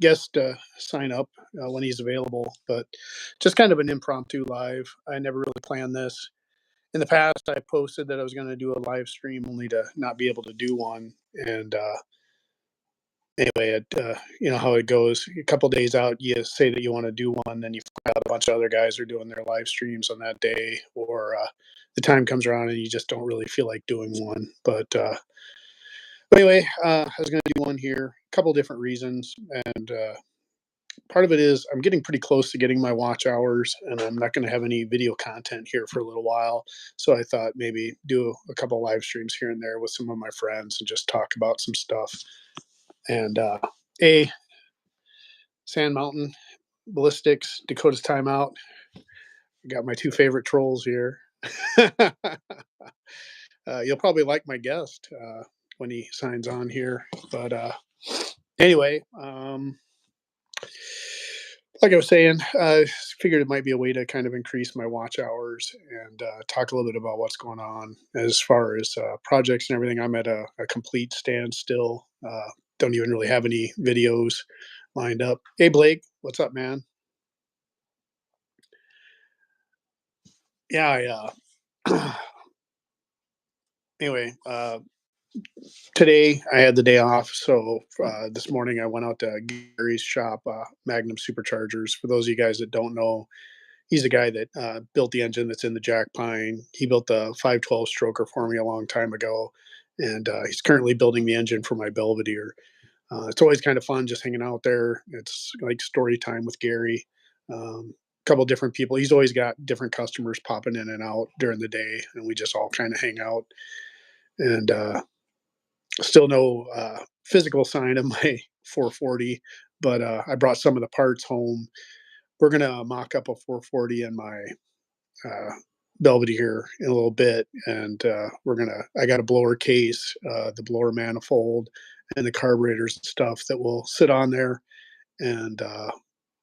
guest sign up when he's available, but just kind of an impromptu live. I never really planned this. In the past, I posted that I was going to do a live stream only to not be able to do one. And anyway, you know how it goes. A couple days out, you say that you want to do one, then you find out a bunch of other guys are doing their live streams on that day, or the time comes around and you just don't really feel like doing one. But anyway, I was going to do one here. A couple different reasons, and part of it is I'm getting pretty close to getting my watch hours, and I'm not going to have any video content here for a little while. So I thought maybe do a couple live streams here and there with some of my friends and just talk about some stuff. And a Sand Mountain Ballistics, Dakota's Timeout. I got my two favorite trolls here. You'll probably like my guest when he signs on here. But anyway, like I was saying, I figured it might be a way to kind of increase my watch hours and talk a little bit about what's going on as far as projects and everything. I'm at a complete standstill. Don't even really have any videos lined up. Hey, Blake, what's up, man? Yeah, anyway, today I had the day off, so this morning I went out to Gary's shop, Magnum Superchargers. For those of you guys that don't know, he's the guy that built the engine that's in the Jack Pine. He built the 512 stroker for me a long time ago, and he's currently building the engine for my Belvedere. It's always kind of fun just hanging out there. It's like story time with Gary. Couple different people. He's always got different customers popping in and out during the day, and we just all kind of hang out. And still no physical sign of my 440, but I brought some of the parts home. We're gonna mock up a 440 in my uh, Belvedere in a little bit, and I got a blower case, the blower manifold, and the carburetors and stuff that will sit on there, and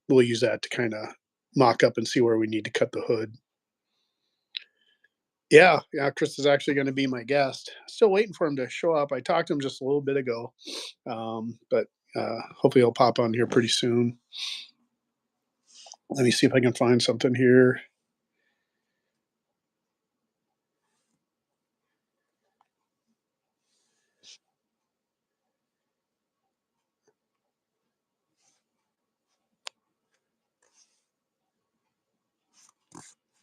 we'll use that to kind of mock up and see where we need to cut the hood. Yeah, Chris is actually going to be my guest. Still waiting for him to show up. I talked to him just a little bit ago, but hopefully he'll pop on here pretty soon. Let me see if I can find something here.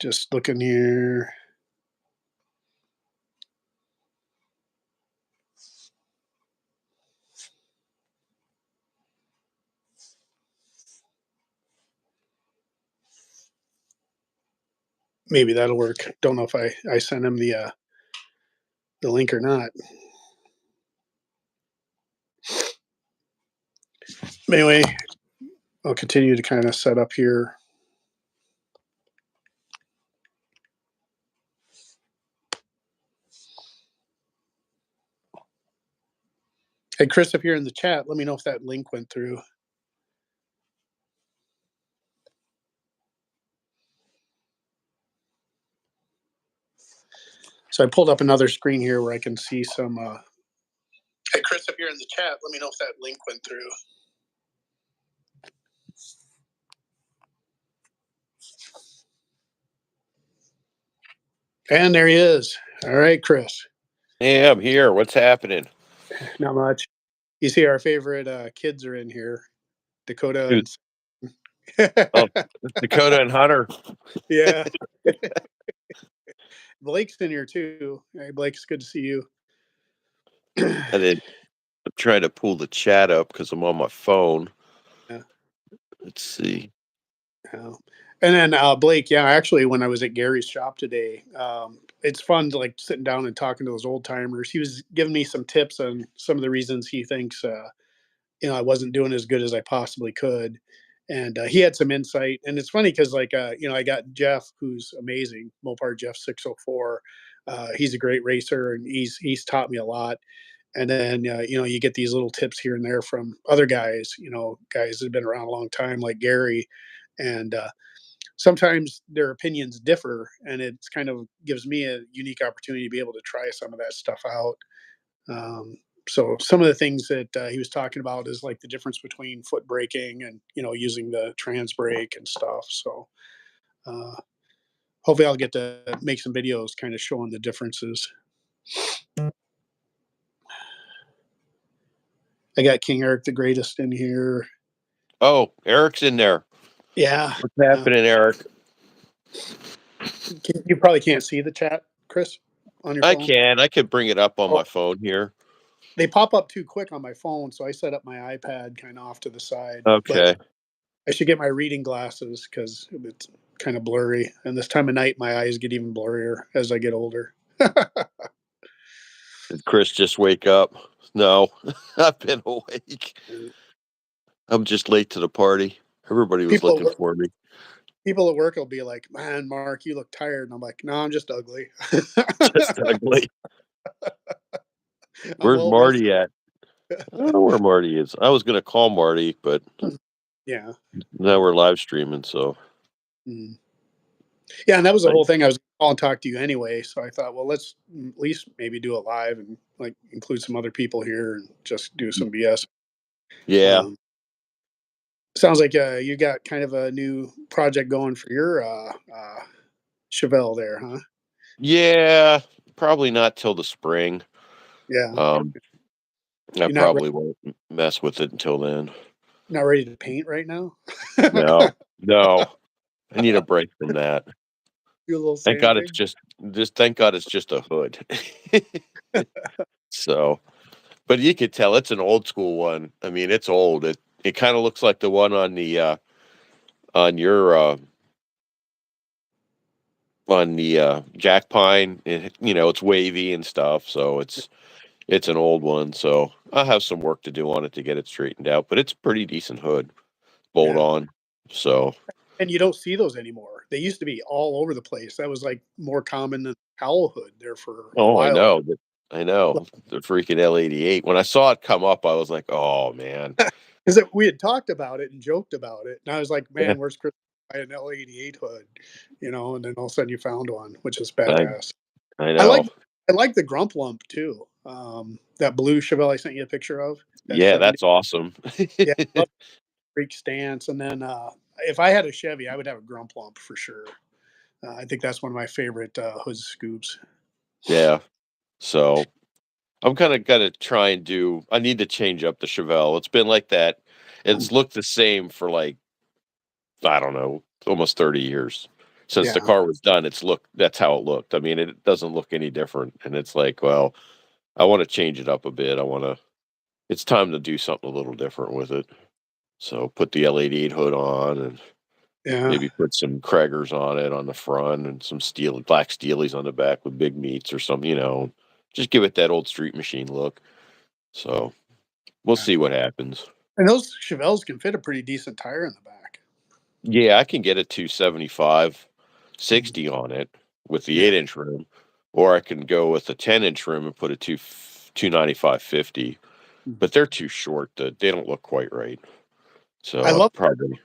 Just looking here. Maybe that'll work. Don't know if I sent him the link or not. But anyway, I'll continue to kind of set up here. Hey, Chris, if you're in the chat, let me know if that link went through. So I pulled up another screen here where I can see some. Hey, Chris, if you're in the chat, let me know if that link went through. And there he is. All right, Chris. Hey, I'm here. What's happening? Not much. You see, our favorite kids are in here. Dakota. Oh, Dakota and Hunter. Yeah. Blake's in here too. Hey, Blake, it's good to see you. I'm trying to pull the chat up because I'm on my phone. Yeah. Let's see. And then Blake, yeah, actually, when I was at Gary's shop today, it's fun to like sitting down and talking to those old timers. He was giving me some tips on some of the reasons he thinks, I wasn't doing as good as I possibly could. And he had some insight. And it's funny because, like, I got Jeff, who's amazing, Mopar Jeff 604. He's a great racer, and he's taught me a lot. And then, you get these little tips here and there from other guys, guys that have been around a long time, like Gary. And sometimes their opinions differ, and it's kind of gives me a unique opportunity to be able to try some of that stuff out. So some of the things that he was talking about is like the difference between foot braking and using the trans brake and stuff. So uh, hopefully I'll get to make some videos kind of showing the differences. I got King Eric the Greatest in here. Oh, Eric's in there. Yeah. What's Yeah. happening, Eric? You probably can't see the chat, Chris, on your I phone. can. I could bring it up on Oh, my phone here. they pop up too quick on my phone, so I set up my iPad kind of off to the side. But Okay. I should get my reading glasses because it's kind of blurry. And this time of night, my eyes get even blurrier as I get older. Did Chris just wake up? No, I've been awake. I'm just late to the party. Everybody was people at looking work, for me. people at work will be like, "Man, Mark, you look tired," and I'm like, "No, I'm just ugly. Just ugly. I'm Where's well rested." Marty at? I don't know where Marty is. I was gonna call Marty, but Yeah. now we're live streaming, so Mm. Yeah, and that was the I, whole thing. I was gonna call and talk to you anyway, so I thought, well, let's at least maybe do it live and like include some other people here and just do some BS. yeah, Um, Sounds like you got kind of a new project going for your Chevelle there, huh? yeah. Probably not till the spring. Yeah, Um, I you're not probably won't mess with it until then. not ready to paint right now. No, no. I need a break from that. Do a little Thank God it's sanding. just thank God it's just a hood. So, but you could tell it's an old school one. I mean, it's old. It kind of looks like the one on your on the Jack Pine. It's wavy and stuff, so it's an old one. So I'll have some work to do on it to get it straightened out. But it's a pretty decent hood, bolt Yeah, on. So, and you don't see those anymore. They used to be all over the place. That was like more common than cowl hood there for a oh, I while. know. I know the freaking L88. When I saw it come up, I was like, "Oh man, Because we had talked about it and joked about it, and I was like, yeah, "Man, where's Chris? Buy an L88 hood?" And then all of a sudden you found one, which is I badass. I I like know." I like the Grump Lump too. That blue Chevelle I sent you a picture of, that Yeah, 70. that's awesome. Yeah, I love Freak stance. And then if I had a Chevy, I would have a Grump Lump for sure. I think that's one of my favorite hood scoops. Yeah. So I'm kind of gonna try and do. I need to change up the Chevelle. It's been like that. It's looked the same for like I don't know, almost 30 years since the Yeah, car was done. It's looked. That's how it looked. I mean, it doesn't look any different. And it's like, well, I want to change it up a bit. I want to. It's time to do something a little different with it. So put the L88 hood on and yeah, maybe put some Craigers on it on the front and some black steelies on the back with big meats or something. Just give it that old street machine look. So we'll yeah. see what happens. And those Chevelles can fit a pretty decent tire in the back. Yeah, I can get a 275, Mhm. 60 on it with the Yeah. 8-inch rim, or I can go with the 10-inch rim and put a 295 50. Mhm. But they're too short. They don't look quite right. So I I'll love probably.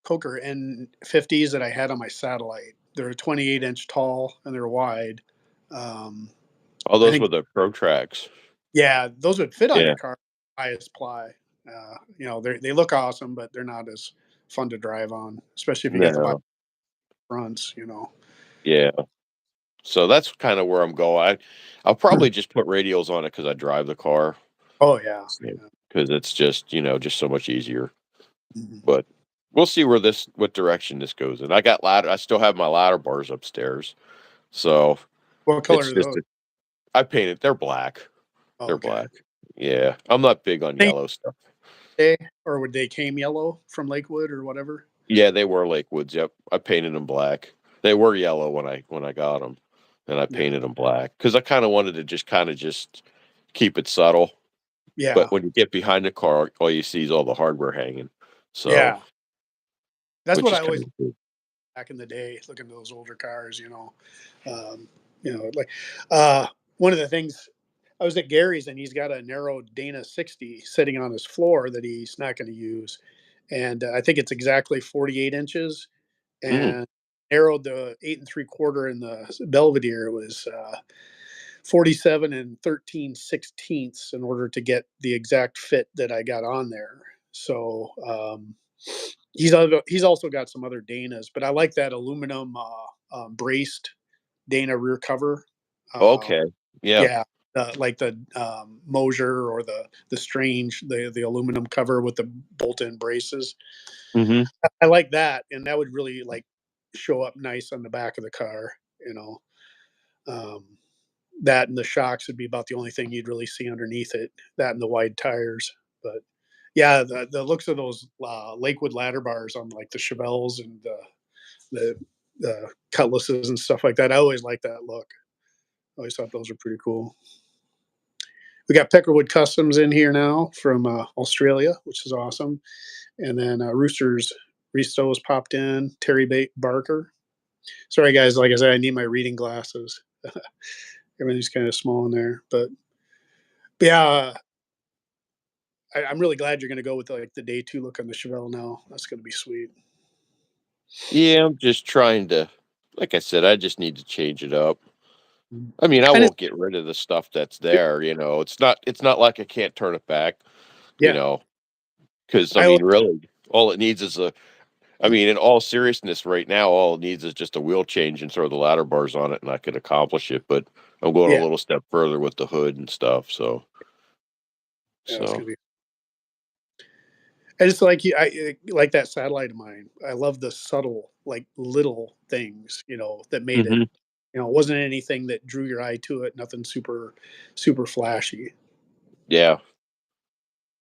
Coker N50s that I had on my satellite. They're 28-inch tall and they're wide. Um, All I those think, were the Pro Tracks. yeah, those would fit on Yeah. your car, highest ply. They look awesome, but they're not as fun to drive on, especially if you got the wide No. fronts. You know. Yeah. So that's kind of where I'm going. I'll probably just put radials on it because I drive the car. Oh yeah. Yeah. Because it's just so much easier. Mhm. But we'll see what direction this goes in. I got ladder. I still have my ladder bars upstairs, so What color it's are just those? I painted. They're black. Oh, They're okay. black. Yeah, I'm not big on Think yellow stuff. they or would they came yellow from Lakewood or whatever? Yeah, they were Lakewoods. Yep, I painted them black. They were yellow when I got them, and I Yeah. painted them black because I kind of wanted to just keep it subtle. Yeah. But when you get behind the car, all you see is all the hardware hanging. So, Yeah. That's which what is I kind always of cool. back in the day, looking at those older cars, um, like uh, one of the things I was at Gary's and he's got a narrow Dana 60 sitting on his floor that he's not going to use. And I think it's exactly 48 inches Mm, and narrowed the 8 3/4 in the Belvedere was 47 and 13/16 in order to get the exact fit that I got on there. So he's also got some other Danas, but I like that aluminum braced Dana rear cover. Okay. Yeah. Yeah, like the Mosier or the Strange, the aluminum cover with the bolt-in braces. Mhm. I like that, and that would really like show up nice on the back of the car. You know, um, that and the shocks would be about the only thing you'd really see underneath it. That and the wide tires, but yeah, the looks of those Lakewood ladder bars on like the Chevelles and the Cutlasses and stuff like that. I always like that look. I always thought those were pretty cool. We got Peckerwood Customs in here now from Australia, which is awesome. And then Roosters Ristos popped in. Terry Barker. Sorry, guys. Like I said, I need my reading glasses. Everything's kind of small in there, but yeah, I'm really glad you're going to go with like the day two look on the Chevelle now. That's going to be sweet. Yeah, I'm just trying to like I said, I just need to change it up. Mm. I mean, I And it's won't get rid of the stuff that's there, it's not like I can't turn it back, you yeah, know, because I I mean, like really, all it needs is a I mean, in all seriousness, right now, all it needs is just a wheel change and throw the ladder bars on it, and I could accomplish it, but I'm going a yeah, little step further with the hood and stuff, yeah. It's so going to be. I just like you. I like that satellite of mine. I love the subtle, like little things, that made it. Mhm. It wasn't anything that drew your eye to it. Nothing super flashy. Yeah,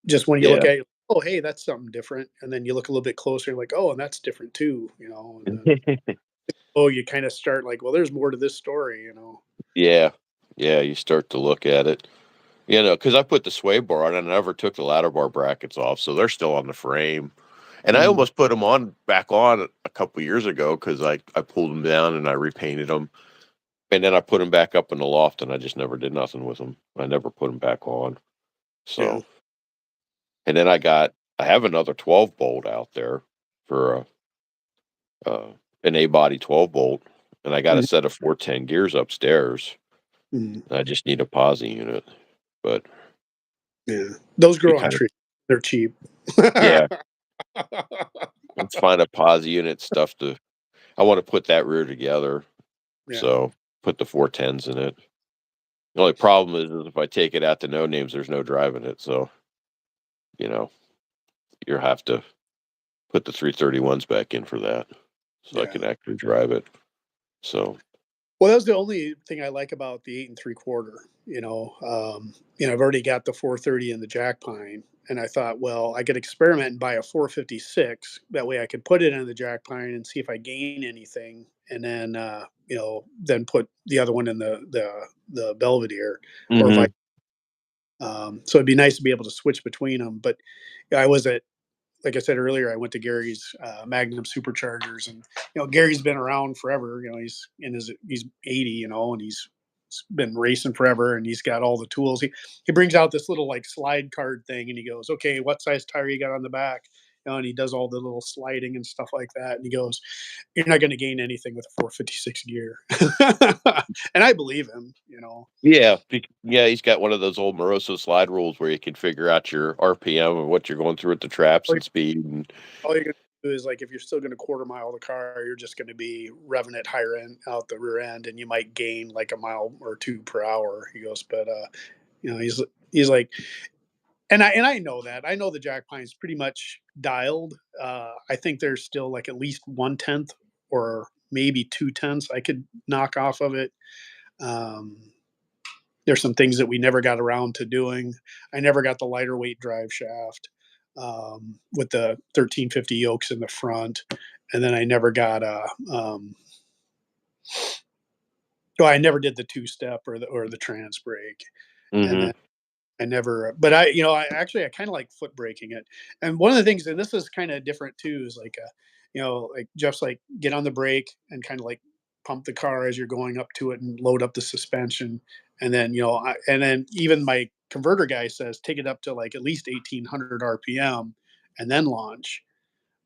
Just when you look yeah. at it, oh, hey, that's something different, and then you look a little bit closer, you're like, oh, and that's different too. And then oh, you kind of start like, well, there's more to this story. Yeah. Yeah, you start to look at it. Because I put the sway bar on and I never took the ladder bar brackets off, so they're still on the frame. And I Mm, almost put them on back on a couple years ago because I pulled them down and I repainted them, and then I put them back up in the loft, and I just never did nothing with them. I never put them back on. yeah. So, and then I have another 12 bolt out there for uh, an A body 12 bolt, and I got a Mhm, set of 410 gears upstairs. mhm, I just need a posi unit, but yeah. Those you grow on kind of trees. They're cheap. yeah. Let's find a posi unit stuff to. I want to put that rear together, Yeah, so put the 410s in it. The only problem is if I take it out to no names, there's no driving it. So you know you have to put the 331s back in for that, so I yeah. can actually drive it. So Well, that's the only thing I like about the 8 3/4. I've already got the 430 in the jack pine, and I thought, well, I could experiment and buy a 456. That way, I could put it in the jack pine and see if I gain anything, and then then put the other one in the Belvedere, or if I. hmm So it'd be nice to be able to switch between them. But I was at like I said earlier, I went to Gary's Magnum Superchargers, and Gary's been around forever. He's 80, and he's been racing forever, and he's got all the tools. He brings out this little like slide card thing, and he goes, "Okay, what size tire you got on the back?" And he does all the little sliding and stuff like that. And he goes, "You're not going to gain anything with a 456 gear," and I believe him. yeah, yeah. He's got one of those old Moroso slide rules where you can figure out your RPM and what you're going through at the traps and speed. And All you're gonna do is like if you're still gonna quarter mile the car, you're just gonna be revving it higher end out the rear end, and you might gain like a mile or two per hour. He goes, but he's like, and I know that. I know the Jack Pine's pretty much dialed. I think there's still like at least 1/10 or maybe 2/10 I could knock off of it. Um, there's some things that we never got around to doing. I never got the lighter weight drive shaft with the 1350 yokes in the front, and then I never got a. Well, I never did the two step or the trans brake, and hmm then I never. But I kind of like foot braking it. And one of the things, and this is kind of different too, is like like Jeff's like get on the brake and kind of like pump the car as you're going up to it and load up the suspension, and then and then even my converter guy says take it up to like at least 1800 RPM and then launch.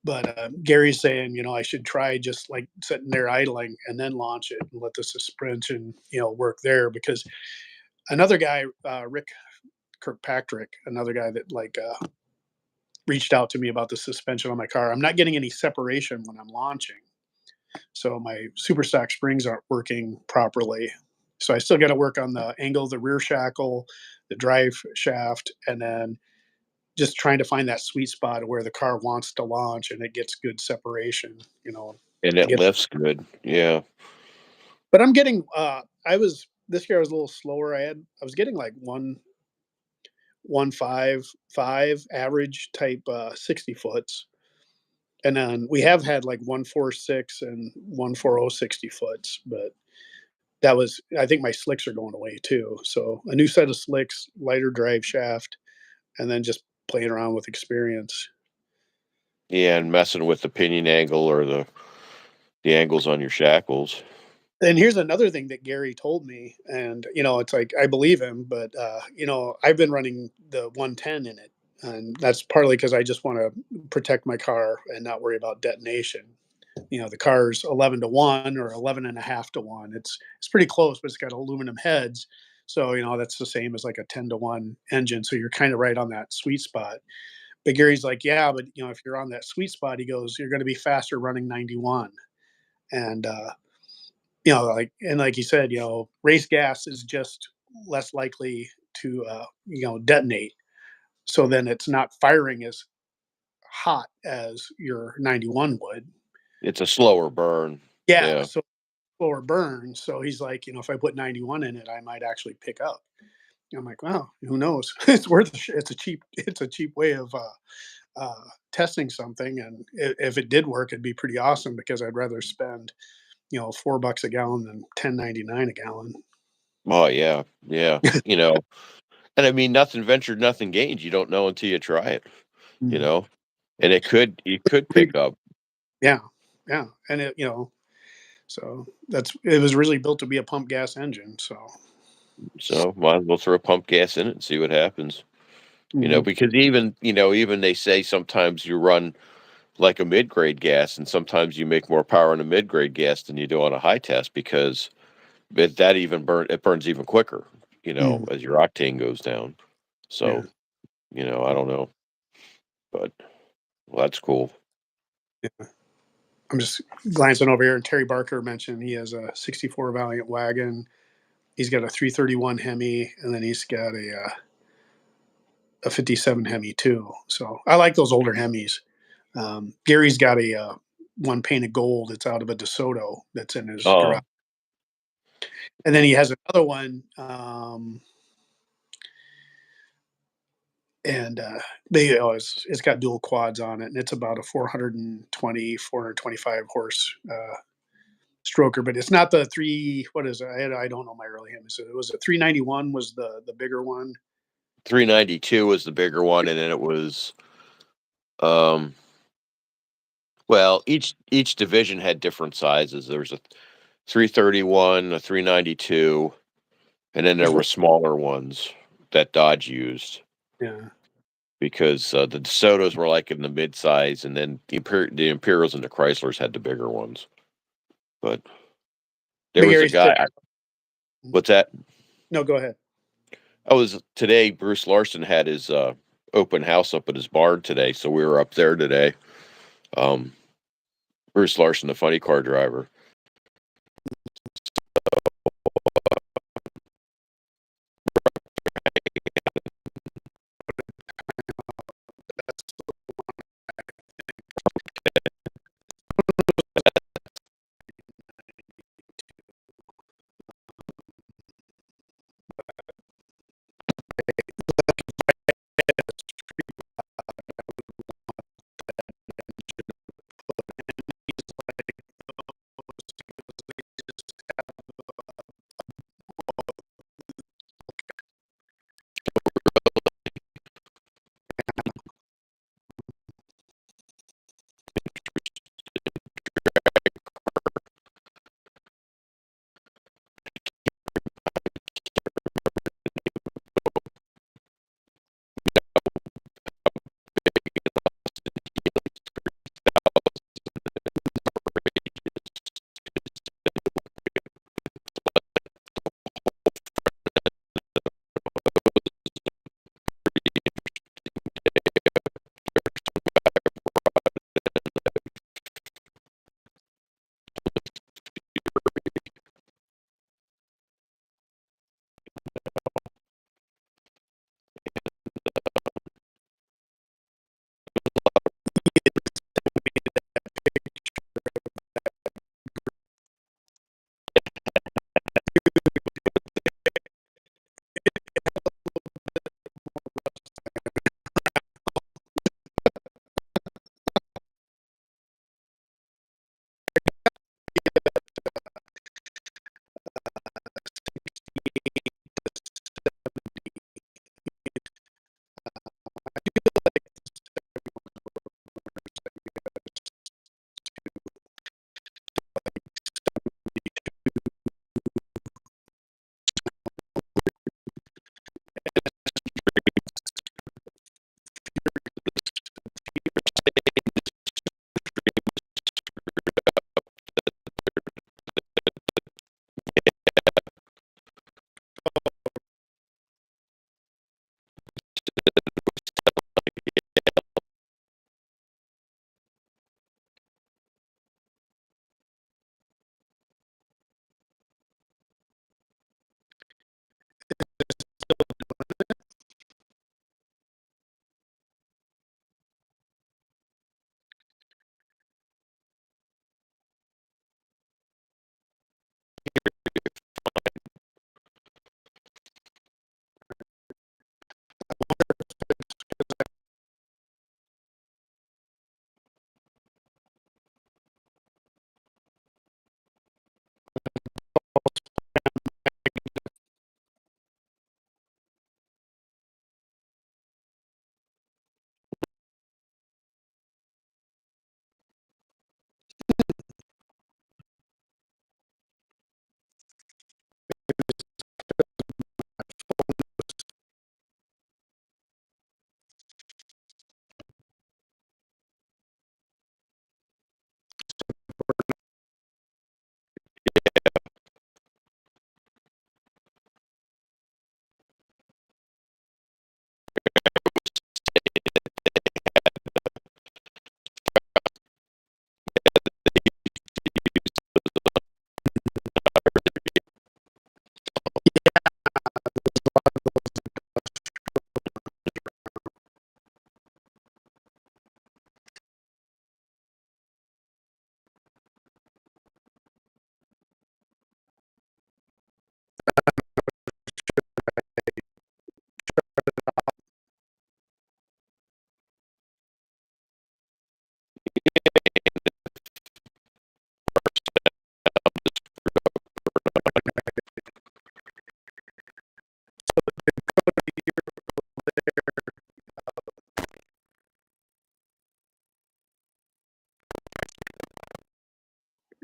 But Gary's saying, I should try just like sitting there idling and then launch it and let the suspension, work there because Another guy, Rick Kirkpatrick, another guy that reached out to me about the suspension on my car. I'm not getting any separation when I'm launching, so my super stock springs aren't working properly. So I still got to work on the angle of the rear shackle, the drive shaft, and then just trying to find that sweet spot where the car wants to launch and it gets good separation. And To it get. lifts good. Yeah. But I'm getting. I was this year. I was a little slower. I was getting like 1.55 average type 60 foots, and then we have had like 1.46 and 1.40 60 foots, but that was I think my slicks are going away too. So a new set of slicks, lighter drive shaft, and then just playing around with experience. Yeah, and messing with the pinion angle or the angles on your shackles. And here's another thing that Gary told me, and it's like I believe him, but I've been running the 110 in it, and that's partly because I just want to protect my car and not worry about detonation. The car's 11 to 1 or 11.5 to 1. It's pretty close, but it's got aluminum heads, so that's the same as like a 10 to 1 engine. So you're kind of right on that sweet spot. But Gary's like, yeah, but if you're on that sweet spot, he goes, you're going to be faster running 91, and like you said, race gas is just less likely to detonate. So then it's not firing as hot as your 91 would. It's a slower burn. Yeah, Yeah. so slower burn. So he's like, if I put 91 in it, I might actually pick up. I'm like, wow, who knows? It's a cheap way of testing something, and if it did work, it'd be pretty awesome because I'd rather spend $4 a gallon than 10.99 a gallon. Oh, yeah. Yeah. And I mean, nothing ventured, nothing gained. You don't know until you try it, you Mm. know? And it could pick up. Yeah, yeah, and so it was really built to be a pump gas engine. So. So might as well throw pump gas in it and see what happens. Mhm. Because even they say sometimes you run like a mid-grade gas, and sometimes you make more power on a mid-grade gas than you do on a high test because it burns even quicker, Mhm. as your octane goes down. Yeah, So, I don't know, but well, that's cool. yeah. I'm just glancing over here, and Terry Barker mentioned he has a '64 Valiant wagon. He's got a 331 Hemi, and then he's got a '57 Hemi too. So I like those older Hemis. Gary's got a one painted gold. It's out of a DeSoto that's in his garage, Oh, and then he has another one. And it's got dual quads on it, and it's about a 425 horse stroker, but it's not the three. What is it? I don't know my early him. So it was a 391 was the bigger one. 392 was the bigger one, and then it was, um, well, each division had different sizes. There was a 331, a 392, and then There's there one. were smaller ones that Dodge used. Yeah, Because, the DeSotos were, like, in the mid-size, and then the Imperials and the Chryslers had the bigger ones, but there but was a Gary said, guy what's that? no, go ahead. I was today, Bruce Larson had his, open house up at his barn today, so we were up there today. Um, Bruce Larson, the funny car driver.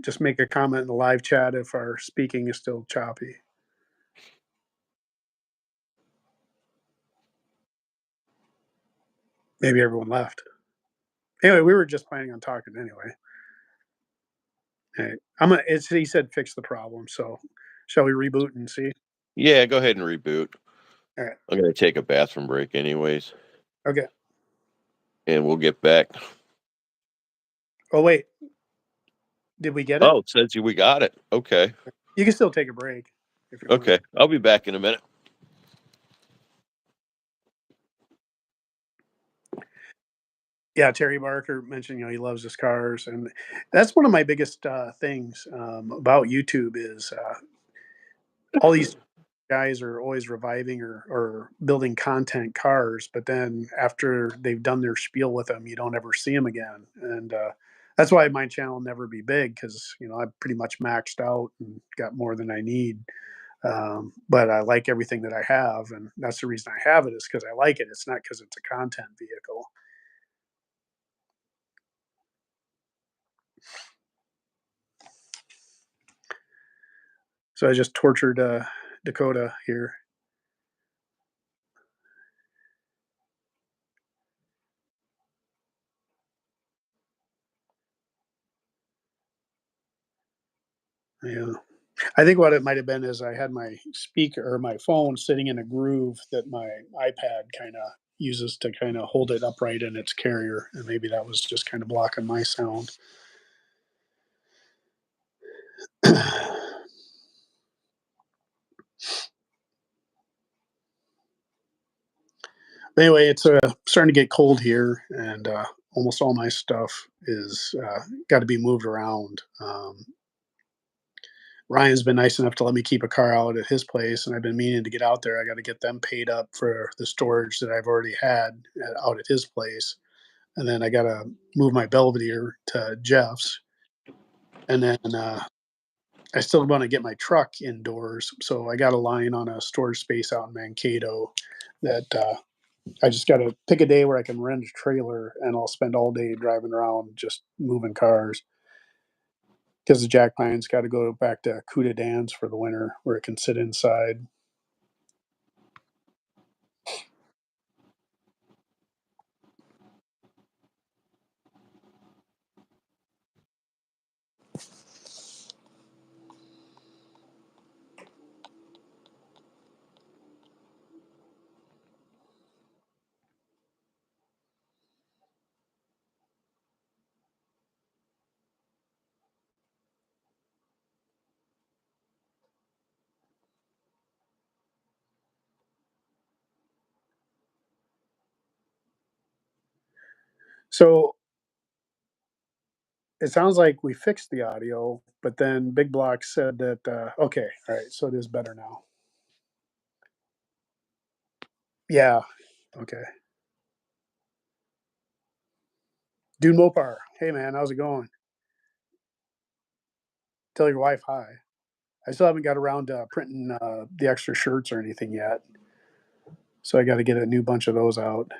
Just make a comment in the live chat if our speaking is still choppy. Maybe everyone left. Anyway, we were just planning on talking anyway. Hey, I'm gonna. It's he said fix the problem. So, shall we reboot and see? Yeah, go ahead and reboot. All right. I'm gonna take a bathroom break anyways, Okay. and we'll get back. Oh wait, did we get it? Oh, it says we got it. Okay. You can still take a break if you want. Okay. I'll be back in a minute. Yeah, Terry Barker mentioned, he loves his cars, and that's one of my biggest things about YouTube is all these guys are always reviving or building content cars, but then after they've done their spiel with them, you don't ever see them again, and that's why my channel will never be big because I'm pretty much maxed out and got more than I need. But I like everything that I have, and that's the reason I have it is because I like it. It's not because it's a content vehicle. So I just tortured Dakota here. Yeah. I think what it might have been is I had my speaker or my phone sitting in a groove that my iPad kind of uses to kind of hold it upright in its carrier, and maybe that was just kind of blocking my sound. Anyway, it's starting to get cold here, and almost all my stuff is got to be moved around. Ryan's been nice enough to let me keep a car out at his place, and I've been meaning to get out there. I got to get them paid up for the storage that I've already had out at his place, and then I got to move my Belvedere to Jeff's, and then I still want to get my truck indoors. So I got a line on a storage space out in Mankato that I just got to pick a day where I can rent a trailer, and I'll spend all day driving around just moving cars because the Jack Pine's got to go back to Cuda Dan's for the winter where it can sit inside. So it sounds like we fixed the audio, but then Big Block said that, okay, all right, so it is better now. Yeah, okay. Dude Mopar, hey man, how's it going? Tell your wife hi. I still haven't got around to printing the extra shirts or anything yet, so I got to get a new bunch of those out.